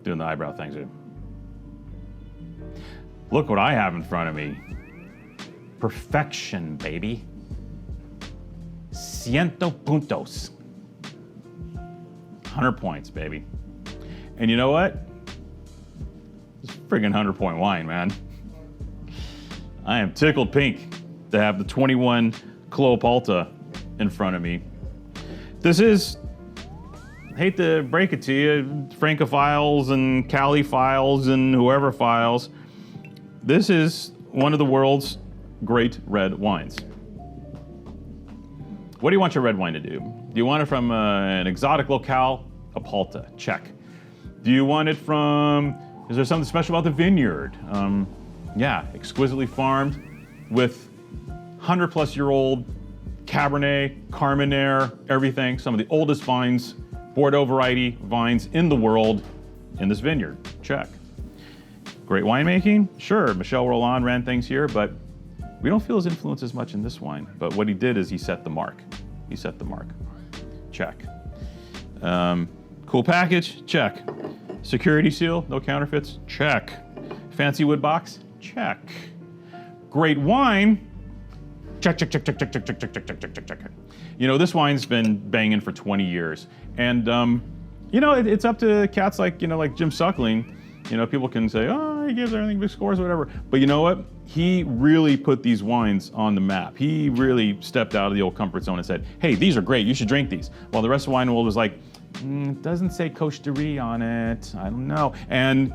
doing the eyebrow thing, dude. Look what I have in front of me. Perfection, baby. Ciento puntos. 100 points, baby. And you know what? It's friggin' 100-point wine, man. I am tickled pink to have the 21 Clos Apalta in front of me. This is, hate to break it to you, Francophiles and Caliphiles and whoever files, this is one of the world's great red wines. What do you want your red wine to do? Do you want it from an exotic locale? Apalta, check. Do you want it from, is there something special about the vineyard? Yeah, exquisitely farmed with 100-plus-year-old Cabernet, Carmenere, everything. Some of the oldest vines, Bordeaux variety vines in the world in this vineyard, check. Great winemaking? Sure, Michel Rolland ran things here, but we don't feel his influence as much in this wine. But what he did is he set the mark. He set the mark. Check. Cool package? Check. Security seal? No counterfeits? Check. Fancy wood box? Check. Great wine? Check, check, check, check, check, check, check, check, check, check, check, check. You know, this wine's been banging for 20 years. And, you know, it's up to cats like, you know, like Jim Suckling. You know, people can say, oh, he gives everything big scores, whatever. But you know what? He really put these wines on the map. He really stepped out of the old comfort zone and said, hey, these are great, you should drink these. While the rest of the wine world was like, it doesn't say Coche de Riz on it, I don't know. And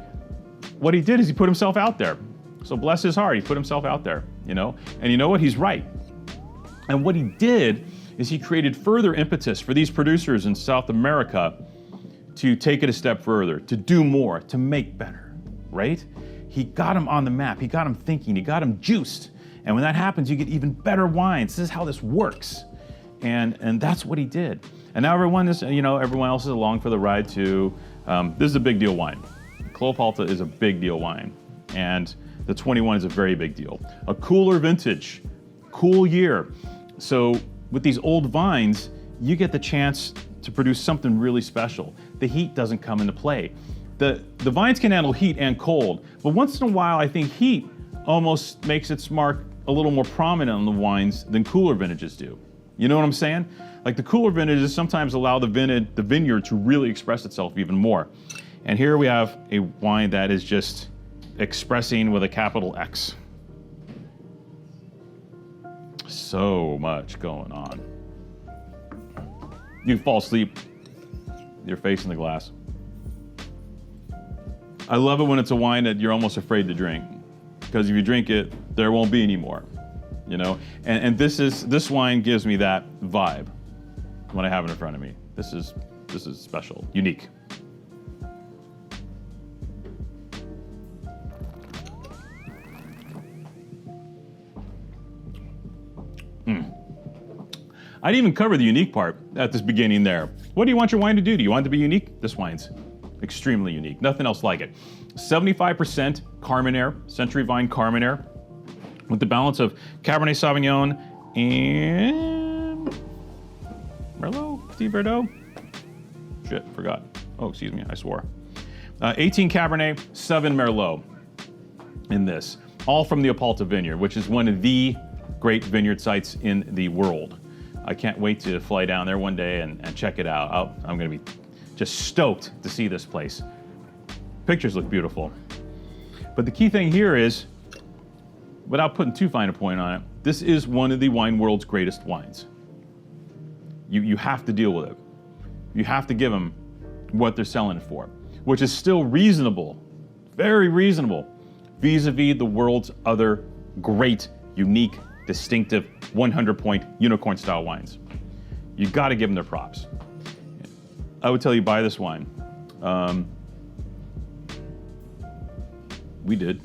what he did is he put himself out there. So bless his heart, he put himself out there, you know? And you know what? He's right. And what he did is he created further impetus for these producers in South America to take it a step further, to do more, to make better, right? He got them on the map, he got them thinking, he got them juiced. And when that happens, you get even better wines. This is how this works. And that's what he did. And now everyone is, you know, everyone else is along for the ride too. This is a big deal wine. Clos Apalta is a big deal wine. And the 21 is a very big deal. A cooler vintage, cool year. So with these old vines, you get the chance to produce something really special. The heat doesn't come into play. The vines can handle heat and cold, but once in a while I think heat almost makes its mark a little more prominent on the wines than cooler vintages do. You know what I'm saying? Like the cooler vintages sometimes allow the vineyard to really express itself even more. And here we have a wine that is just expressing with a capital X. So much going on. You fall asleep, your face in the glass. I love it when it's a wine that you're almost afraid to drink, because if you drink it, there won't be any more, you know? And this wine gives me that vibe when I have it in front of me. This is special, unique. I didn't even cover the unique part at this beginning there. What do you want your wine to do? Do you want it to be unique? This wine's extremely unique. Nothing else like it. 75% Carmenere, Century Vine Carmenere, with the balance of Cabernet Sauvignon and Merlot, Petit Verdot. Shit, forgot. Oh, excuse me, I swore. 18 Cabernet, 7 Merlot in this. All from the Apalta vineyard, which is one of the great vineyard sites in the world. I can't wait to fly down there one day and check it out. I'm gonna be just stoked to see this place. Pictures look beautiful. But the key thing here is, without putting too fine a point on it, this is one of the wine world's greatest wines. You have to deal with it. You have to give them what they're selling it for, which is still reasonable, very reasonable, vis-a-vis the world's other great, unique, distinctive 100-point unicorn style wines. You got to give them their props. I would tell you, buy this wine. We did.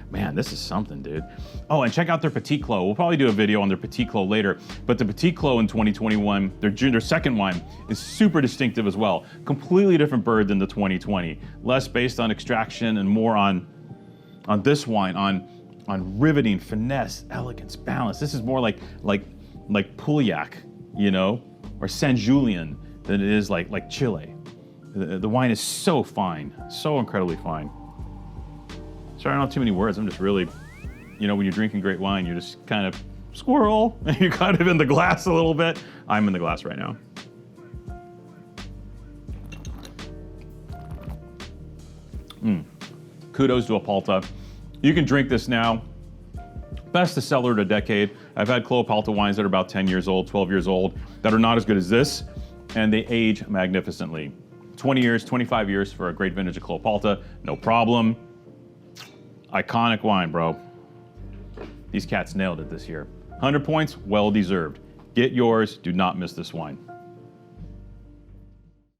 Man, this is something, dude. Oh, and check out their Petit Clos. We'll probably do a video on their Petit Clos later, but the Petit Clos in 2021, their second wine, is super distinctive as well. Completely different bird than the 2020. Less based on extraction and more on this wine, on riveting, finesse, elegance, balance. This is more like Pauillac, you know, or Saint Julien than it is like Chile. The wine is so fine, so incredibly fine. Sorry, I don't have too many words. I'm just really, you know, when you're drinking great wine, you're just kind of squirrel. You're kind of in the glass a little bit. I'm in the glass right now. Kudos to Apalta. You can drink this now. Best to cellar in a decade. I've had Clos Apalta wines that are about 10 years old, 12 years old, that are not as good as this, and they age magnificently. 20 years, 25 years for a great vintage of Clos Apalta, no problem. Iconic wine, bro. These cats nailed it this year. 100 points, well deserved. Get yours, do not miss this wine.